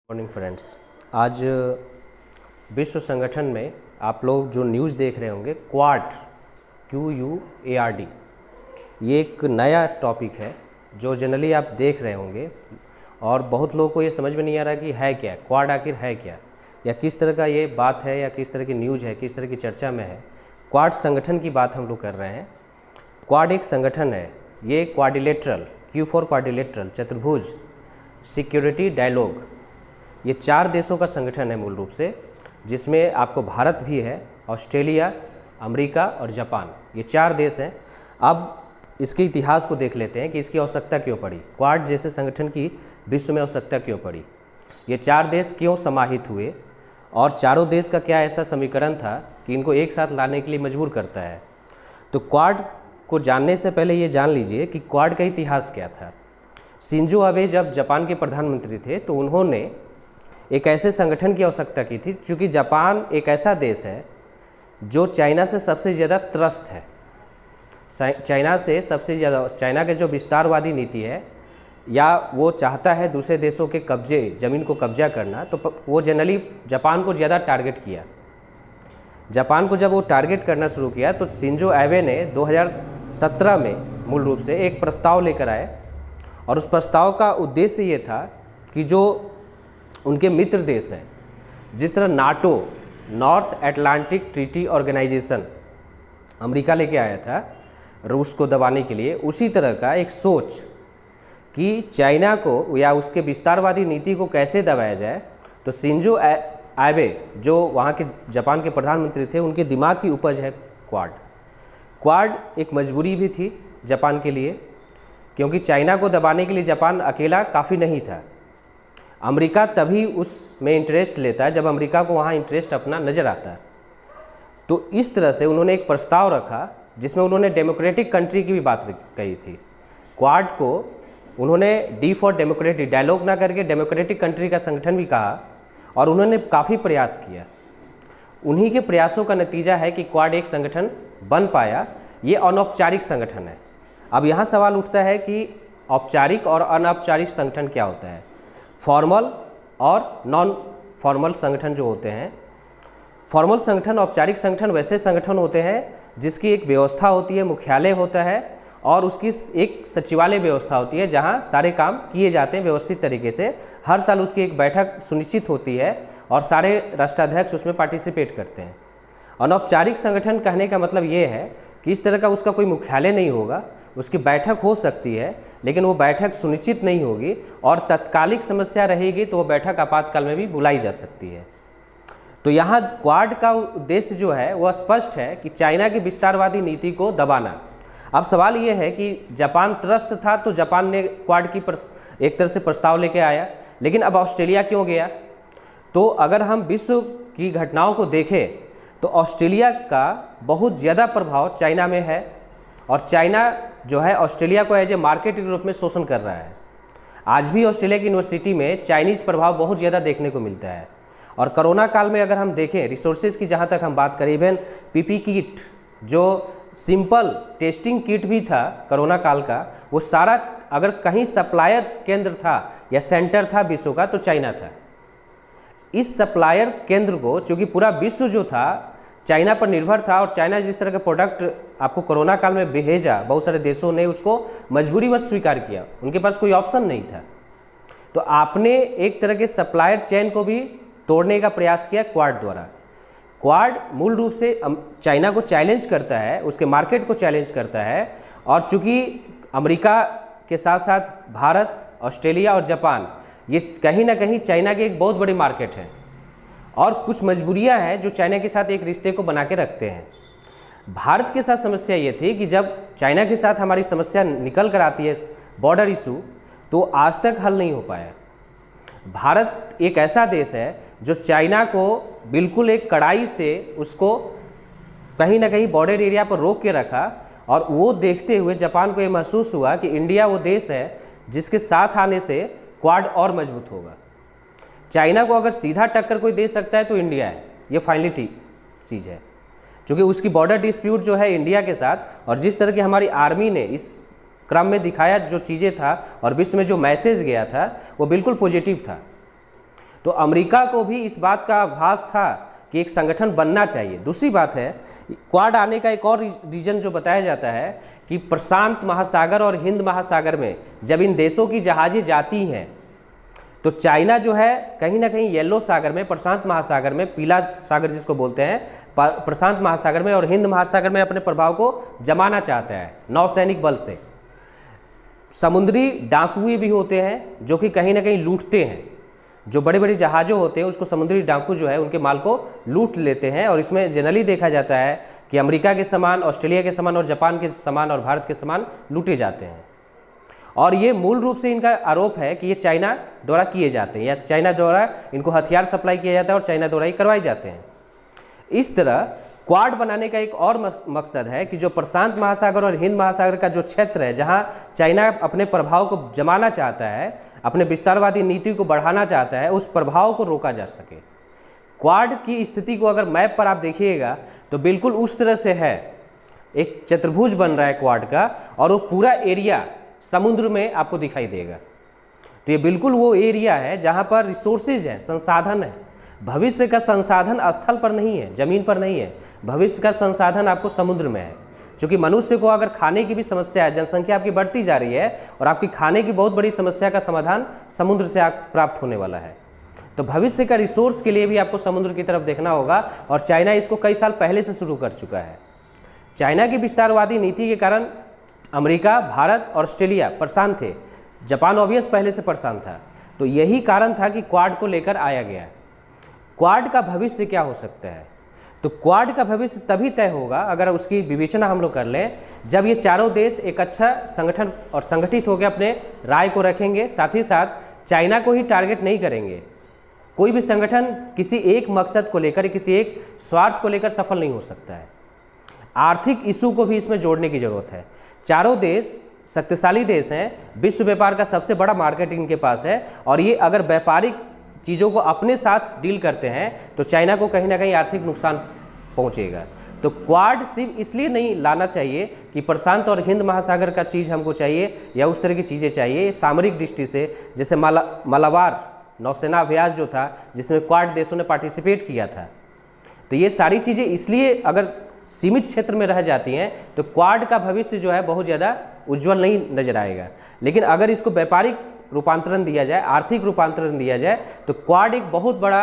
Morning friends. आज विश्व संगठन में आप लोग जो न्यूज़ देख रहे होंगे क्वाड QUARD, ये एक नया टॉपिक है जो जनरली आप देख रहे होंगे और बहुत लोगों को ये समझ में नहीं आ रहा कि है क्या, क्वाड आखिर है क्या, या किस तरह का ये बात है, या किस तरह की न्यूज़ है, किस तरह की चर्चा में है। क्वाड संगठन की बात हम लोग कर रहे हैं। क्वाड एक संगठन है, ये क्वाड्रिलेटरल, Q फॉर क्वाड्रिलेटरल, चतुर्भुज सिक्योरिटी डायलॉग, ये 4 देशों का संगठन है मूल रूप से, जिसमें आपको भारत भी है, ऑस्ट्रेलिया, अमेरिका और जापान, ये 4 देश हैं। अब इसके इतिहास को देख लेते हैं कि इसकी आवश्यकता क्यों पड़ी, क्वाड जैसे संगठन की विश्व में आवश्यकता क्यों पड़ी, ये 4 देश क्यों समाहित हुए और चारों देश का क्या ऐसा समीकरण था कि इनको एक साथ लाने के लिए मजबूर करता है। तो क्वाड को जानने से पहले ये जान लीजिए कि क्वाड का इतिहास क्या था। शिंजो आबे जब जापान के प्रधानमंत्री थे तो उन्होंने एक ऐसे संगठन की आवश्यकता की थी, क्योंकि जापान एक ऐसा देश है जो चाइना से सबसे ज़्यादा त्रस्त है। चाइना से सबसे ज़्यादा, चाइना के जो विस्तारवादी नीति है, या वो चाहता है दूसरे देशों के कब्जे, ज़मीन को कब्जा करना, तो वो जनरली जापान को ज़्यादा टारगेट किया। जापान को जब वो टारगेट करना शुरू किया तो शिंजो आबे ने 2017 में मूल रूप से एक प्रस्ताव लेकर आए, और उस प्रस्ताव का उद्देश्य ये था कि जो उनके मित्र देश हैं, जिस तरह NATO, North Atlantic Treaty Organisation, America लेके आया था रूस को दबाने के लिए, उसी तरह का एक सोच कि चाइना को या उसके विस्तारवादी नीति को कैसे दबाया जाए। तो शिंजो आबे जो वहाँ के जापान के प्रधानमंत्री थे, उनके दिमाग की उपज है क्वाड। क्वाड एक मजबूरी भी थी जापान के लिए, क्योंकि चाइना को दबाने के लिए जापान अकेला काफ़ी नहीं था। अमेरिका तभी उसमें इंटरेस्ट लेता है जब अमेरिका को वहाँ इंटरेस्ट अपना नज़र आता है। तो इस तरह से उन्होंने एक प्रस्ताव रखा जिसमें उन्होंने डेमोक्रेटिक कंट्री की भी बात कही थी। क्वाड को उन्होंने D फॉर डेमोक्रेटिक, डायलॉग ना करके डेमोक्रेटिक कंट्री का संगठन भी कहा, और उन्होंने काफ़ी प्रयास किया। उन्हीं के प्रयासों का नतीजा है कि क्वाड एक संगठन बन पाया। ये अनौपचारिक संगठन है। अब यहाँ सवाल उठता है कि औपचारिक और अनौपचारिक संगठन क्या होता है। फॉर्मल और नॉन फॉर्मल संगठन जो होते हैं, फॉर्मल संगठन, औपचारिक संगठन वैसे संगठन होते हैं जिसकी एक व्यवस्था होती है, मुख्यालय होता है, और उसकी एक सचिवालय व्यवस्था होती है जहां सारे काम किए जाते हैं व्यवस्थित तरीके से। हर साल उसकी एक बैठक सुनिश्चित होती है और सारे राष्ट्राध्यक्ष उसमें पार्टिसिपेट करते हैं। अनौपचारिक संगठन कहने का मतलब ये है कि इस तरह का उसका कोई मुख्यालय नहीं होगा, उसकी बैठक हो सकती है लेकिन वो बैठक सुनिश्चित नहीं होगी, और तत्कालिक समस्या रहेगी तो वो बैठक आपातकाल में भी बुलाई जा सकती है। तो यहाँ क्वाड का उद्देश्य जो है वह स्पष्ट है कि चाइना की विस्तारवादी नीति को दबाना। अब सवाल ये है कि जापान त्रस्त था तो जापान ने क्वाड की एक तरह से प्रस्ताव लेके आया, लेकिन अब ऑस्ट्रेलिया क्यों गया? तो अगर हम विश्व की घटनाओं को देखें तो ऑस्ट्रेलिया का बहुत ज़्यादा प्रभाव चाइना में है, और चाइना जो है ऑस्ट्रेलिया को एज ए मार्केट के रूप में शोषण कर रहा है। आज भी ऑस्ट्रेलिया की यूनिवर्सिटी में चाइनीज़ प्रभाव बहुत ज़्यादा देखने को मिलता है। और कोरोना काल में अगर हम देखें रिसोर्सेज की, जहाँ तक हम बात करें, इवन PP किट, जो सिंपल टेस्टिंग किट भी था कोरोना काल का, वो सारा अगर कहीं सप्लायर केंद्र था या सेंटर था विश्व का तो चाइना था। इस सप्लायर केंद्र को, चूँकि पूरा विश्व जो था चाइना पर निर्भर था, और चाइना जिस तरह का प्रोडक्ट आपको कोरोना काल में भेजा, बहुत सारे देशों ने उसको मजबूरीवश स्वीकार किया, उनके पास कोई ऑप्शन नहीं था। तो आपने एक तरह के सप्लायर चेन को भी तोड़ने का प्रयास किया क्वाड द्वारा। क्वाड मूल रूप से चाइना को चैलेंज करता है, उसके मार्केट को चैलेंज करता है, और चूँकि अमेरिका के साथ साथ भारत, ऑस्ट्रेलिया और जापान, ये कहीं ना कहीं चाइना के एक बहुत बड़ी मार्केट है, और कुछ मजबूरियां हैं जो चाइना के साथ एक रिश्ते को बना के रखते हैं। भारत के साथ समस्या ये थी कि जब चाइना के साथ हमारी समस्या निकल कर आती है, बॉर्डर इशू, तो आज तक हल नहीं हो पाया। भारत एक ऐसा देश है जो चाइना को बिल्कुल एक कड़ाई से उसको कहीं ना कहीं बॉर्डर एरिया पर रोक के रखा, और वो देखते हुए जापान को ये महसूस हुआ कि इंडिया वो देश है जिसके साथ आने से क्वाड और मजबूत होगा। चाइना को अगर सीधा टक्कर कोई दे सकता है तो इंडिया है, ये फाइनलिटी चीज़ है, क्योंकि उसकी बॉर्डर डिस्प्यूट जो है इंडिया के साथ, और जिस तरह की हमारी आर्मी ने इस क्रम में दिखाया जो चीज़ें था और विश्व में जो मैसेज गया था वो बिल्कुल पॉजिटिव था। तो अमेरिका को भी इस बात का आभास था कि एक संगठन बनना चाहिए। दूसरी बात है, क्वाड आने का एक और रीजन जो बताया जाता है कि प्रशांत महासागर और हिंद महासागर में जब इन देशों की जहाज़ें जाती हैं तो चाइना जो है कहीं ना कहीं येलो सागर में, प्रशांत महासागर में, पीला सागर जिसको बोलते हैं, प्रशांत महासागर में और हिंद महासागर में अपने प्रभाव को जमाना चाहता है नौसैनिक बल से। समुद्री डाकुए भी होते हैं जो कि कहीं ना कहीं लूटते हैं, जो बड़े बड़े जहाज़ों होते हैं उसको समुद्री डाकू जो है उनके माल को लूट लेते हैं। और इसमें जनरली देखा जाता है कि अमेरिका के सामान, ऑस्ट्रेलिया के सामान और जापान के सामान और भारत के सामान लूटे जाते हैं। और ये मूल रूप से इनका आरोप है कि ये चाइना द्वारा किए जाते हैं या चाइना द्वारा इनको हथियार सप्लाई किया जाता है और चाइना द्वारा ही करवाए जाते हैं। इस तरह क्वाड बनाने का एक और मकसद है कि जो प्रशांत महासागर और हिंद महासागर का जो क्षेत्र है जहां चाइना अपने प्रभाव को जमाना चाहता है, अपने विस्तारवादी नीति को बढ़ाना चाहता है, उस प्रभाव को रोका जा सके। क्वाड की स्थिति को अगर मैप पर आप देखिएगा तो बिल्कुल उस तरह से है, एक चतुर्भुज बन रहा है क्वाड का और वो पूरा एरिया समुद्र में आपको दिखाई देगा। तो ये बिल्कुल वो एरिया है जहाँ पर रिसोर्सेज है, संसाधन है। भविष्य का संसाधन स्थल पर नहीं है, जमीन पर नहीं है, भविष्य का संसाधन आपको समुद्र में है। क्योंकि मनुष्य को अगर खाने की भी समस्या है, जनसंख्या आपकी बढ़ती जा रही है और आपकी खाने की बहुत बड़ी समस्या का समाधान समुद्र से आप प्राप्त होने वाला है। तो भविष्य का रिसोर्स के लिए भी आपको समुद्र की तरफ देखना होगा और चाइना इसको कई साल पहले से शुरू कर चुका है। चाइना की विस्तारवादी नीति के कारण अमेरिका, भारत और ऑस्ट्रेलिया परेशान थे। जापान ऑब्वियस पहले से परेशान था। तो यही कारण था कि क्वाड को लेकर आया गया। क्वाड का भविष्य क्या हो सकता है? तो क्वाड का भविष्य तभी तय होगा अगर उसकी विवेचना हम लोग कर लें जब ये चारों देश एक अच्छा संगठन और संगठित होकर अपने राय को रखेंगे। साथ ही साथ चाइना को ही टारगेट नहीं करेंगे। कोई भी संगठन किसी एक मकसद को लेकर, किसी एक स्वार्थ को लेकर सफल नहीं हो सकता है। आर्थिक इशू को भी इसमें जोड़ने की जरूरत है। चारों देश शक्तिशाली देश हैं, विश्व व्यापार का सबसे बड़ा मार्केट इनके पास है और ये अगर व्यापारिक चीज़ों को अपने साथ डील करते हैं तो चाइना को कहीं ना कहीं आर्थिक नुकसान पहुंचेगा। तो क्वाड सिर्फ इसलिए नहीं लाना चाहिए कि प्रशांत और हिंद महासागर का चीज़ हमको चाहिए या उस तरह की चीज़ें चाहिए। सामरिक दृष्टि से जैसे मालाबार नौसेना अभ्यास जो था जिसमें क्वाड देशों ने पार्टिसिपेट किया था, तो ये सारी चीज़ें इसलिए अगर सीमित क्षेत्र में रह जाती हैं तो क्वाड का भविष्य जो है बहुत ज़्यादा उज्जवल नहीं नजर आएगा। लेकिन अगर इसको व्यापारिक रूपांतरण दिया जाए, आर्थिक रूपांतरण दिया जाए तो क्वाड एक बहुत बड़ा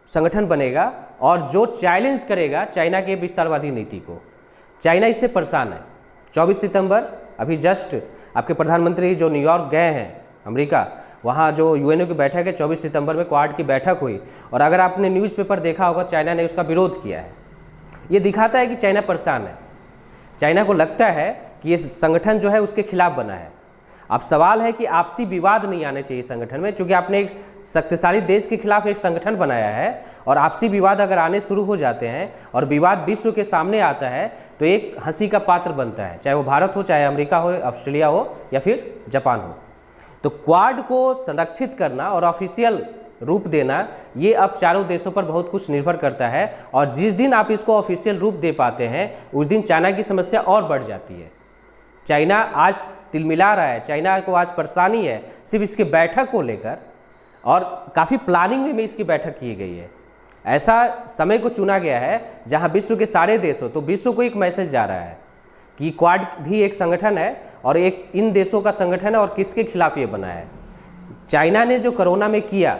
संगठन बनेगा और जो चैलेंज करेगा चाइना के विस्तारवादी नीति को। चाइना इससे परेशान है। 24 सितंबर अभी जस्ट आपके प्रधानमंत्री जो न्यूयॉर्क गए हैं अमेरिका, वहाँ जो यूएनओ की बैठक है 24 सितंबर में क्वाड की बैठक हुई और अगर आपने न्यूज़पेपर देखा होगा चाइना ने उसका विरोध किया है। ये दिखाता है कि चाइना परेशान है। चाइना को लगता है कि ये संगठन जो है उसके खिलाफ बना है। अब सवाल है कि आपसी विवाद नहीं आने चाहिए संगठन में, क्योंकि आपने एक शक्तिशाली देश के खिलाफ एक संगठन बनाया है और आपसी विवाद अगर आने शुरू हो जाते हैं और विवाद विश्व के सामने आता है तो एक हंसी का पात्र बनता है, चाहे वो भारत हो, चाहे अमेरिका हो, ऑस्ट्रेलिया हो या फिर जापान हो। तो क्वाड को संरक्षित करना और ऑफिशियल रूप देना ये अब चारों देशों पर बहुत कुछ निर्भर करता है और जिस दिन आप इसको ऑफिशियल रूप दे पाते हैं उस दिन चाइना की समस्या और बढ़ जाती है। चाइना आज तिलमिला रहा है, चाइना को आज परेशानी है सिर्फ इसके बैठक को लेकर और काफ़ी प्लानिंग में इसकी बैठक की गई है। ऐसा समय को चुना गया है जहां विश्व के सारे देश हो, तो विश्व को एक मैसेज जा रहा है कि क्वाड भी एक संगठन है और एक इन देशों का संगठन है और किसके खिलाफ ये बना है। चाइना ने जो कोरोना में किया,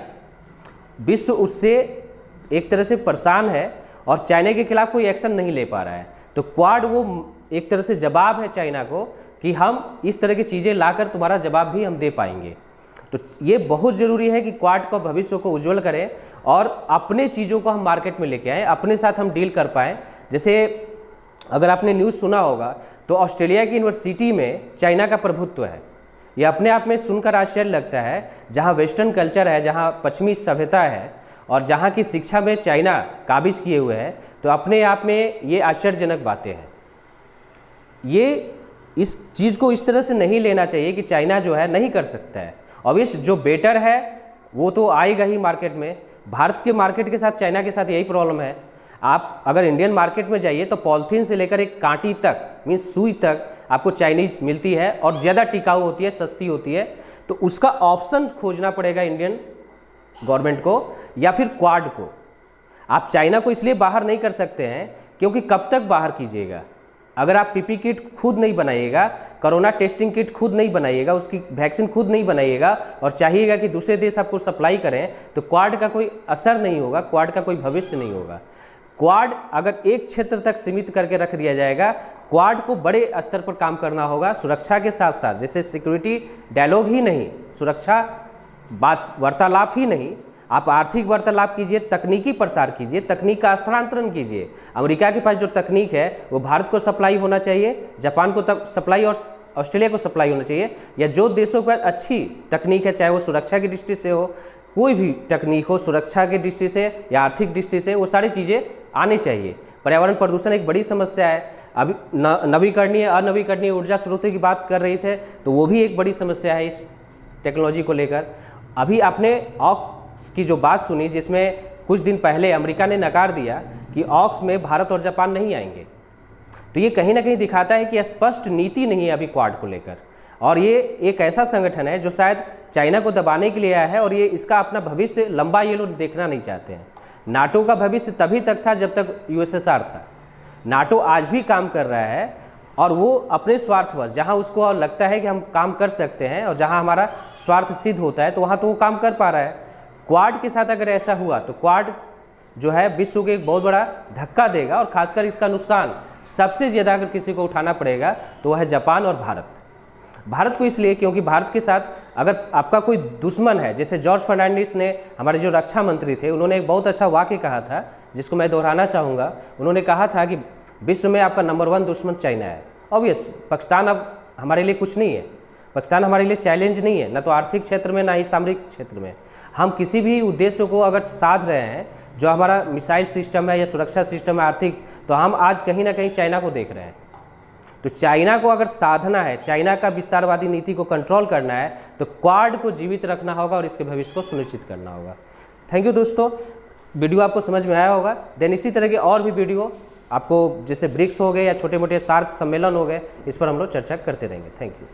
विश्व उससे एक तरह से परेशान है और चाइना के खिलाफ कोई एक्शन नहीं ले पा रहा है। तो क्वाड वो एक तरह से जवाब है चाइना को कि हम इस तरह की चीज़ें लाकर तुम्हारा जवाब भी हम दे पाएंगे। तो ये बहुत ज़रूरी है कि क्वाड को भविष्य को उज्जवल करें और अपने चीज़ों को हम मार्केट में लेके आएँ, अपने साथ हम डील कर पाएँ। जैसे अगर आपने न्यूज़ सुना होगा तो ऑस्ट्रेलिया की यूनिवर्सिटी में चाइना का प्रभुत्व है। ये अपने आप में सुनकर आश्चर्य लगता है, जहाँ वेस्टर्न कल्चर है, जहाँ पश्चिमी सभ्यता है और जहाँ की शिक्षा में चाइना काबिज किए हुए है, तो अपने आप में ये आश्चर्यजनक बातें हैं। ये इस चीज़ को इस तरह से नहीं लेना चाहिए कि चाइना जो है नहीं कर सकता है। ऑब्वियस जो बेटर है वो तो आएगा ही मार्केट में। भारत के मार्केट के साथ चाइना के साथ यही प्रॉब्लम है। आप अगर इंडियन मार्केट में जाइए तो पॉलीथीन से लेकर एक कांटी तक, मीन्स सुई तक आपको चाइनीज मिलती है और ज़्यादा टिकाऊ होती है, सस्ती होती है। तो उसका ऑप्शन खोजना पड़ेगा इंडियन गवर्नमेंट को या फिर क्वाड को। आप चाइना को इसलिए बाहर नहीं कर सकते हैं क्योंकि कब तक बाहर कीजिएगा। अगर आप पीपी किट खुद नहीं बनाइएगा, कोरोना टेस्टिंग किट खुद नहीं बनाइएगा, उसकी वैक्सीन खुद नहीं बनाइएगा और चाहिएगा कि दूसरे देश आपको सप्लाई करें, तो क्वाड का कोई असर नहीं होगा, क्वाड का कोई भविष्य नहीं होगा। क्वाड अगर एक क्षेत्र तक सीमित करके रख दिया जाएगा, क्वाड को बड़े स्तर पर काम करना होगा सुरक्षा के साथ साथ, जैसे सिक्योरिटी डायलॉग ही नहीं, सुरक्षा बात वार्तालाप ही नहीं, आप आर्थिक वार्तालाप कीजिए, तकनीकी प्रसार कीजिए, तकनीक का स्थानांतरण कीजिए। अमेरिका के पास जो तकनीक है वो भारत को सप्लाई होना चाहिए, जापान को सप्लाई और ऑस्ट्रेलिया को सप्लाई होना चाहिए, या जो देशों पर अच्छी तकनीक है, चाहे वो सुरक्षा की दृष्टि से हो, कोई भी तकनीक हो, सुरक्षा की दृष्टि से या आर्थिक दृष्टि से, वो सारी चीज़ें आनी चाहिए। पर्यावरण प्रदूषण एक बड़ी समस्या है। अभी नवीकरणीय अनवीकरणीय ऊर्जा स्रोतों की बात कर रहे थे, तो वो भी एक बड़ी समस्या है इस टेक्नोलॉजी को लेकर। अभी आपने ऑक्स की जो बात सुनी, जिसमें कुछ दिन पहले अमेरिका ने नकार दिया कि ऑक्स में भारत और जापान नहीं आएंगे, तो ये कहीं ना कहीं दिखाता है कि स्पष्ट नीति नहीं है अभी क्वाड को लेकर। और ये एक ऐसा संगठन है जो शायद चाइना को दबाने के लिए आया है, और ये इसका अपना भविष्य लंबा ये लोग देखना नहीं चाहते हैं। नाटो का भविष्य तभी तक था जब तक यूएसएसआर था। नाटो आज भी काम कर रहा है, और वो अपने स्वार्थवश, जहाँ उसको और लगता है कि हम काम कर सकते हैं और जहाँ हमारा स्वार्थ सिद्ध होता है, तो वहाँ तो वो काम कर पा रहा है। क्वाड के साथ अगर ऐसा हुआ तो क्वाड जो है विश्व को एक बहुत बड़ा धक्का देगा, और खासकर इसका नुकसान सबसे ज़्यादा अगर किसी को उठाना पड़ेगा तो वह है जापान और भारत। भारत को इसलिए क्योंकि भारत के साथ अगर आपका कोई दुश्मन है, जैसे जॉर्ज फर्नांडिस ने, हमारे जो रक्षा मंत्री थे, उन्होंने एक बहुत अच्छा वाक्य कहा था जिसको मैं दोहराना चाहूँगा। उन्होंने कहा था कि विश्व में आपका नंबर 1 दुश्मन चाइना है। ऑब्वियस पाकिस्तान अब हमारे लिए कुछ नहीं है, पाकिस्तान हमारे लिए चैलेंज नहीं है, ना तो आर्थिक क्षेत्र में ना ही सामरिक क्षेत्र में। हम किसी भी उद्देश्य को अगर साध रहे हैं, जो हमारा मिसाइल सिस्टम है या सुरक्षा सिस्टम है आर्थिक, तो हम आज कहीं ना कहीं चाइना को देख रहे हैं। तो चाइना को अगर साधना है, चाइना का विस्तारवादी नीति को कंट्रोल करना है, तो क्वाड को जीवित रखना होगा और इसके भविष्य को सुनिश्चित करना होगा। थैंक यू दोस्तों, वीडियो आपको समझ में आया होगा। देन इसी तरह के और भी वीडियो आपको, जैसे ब्रिक्स हो गए या छोटे मोटे सार्क सम्मेलन हो गए, इस पर हम लोग चर्चा करते रहेंगे। Thank you.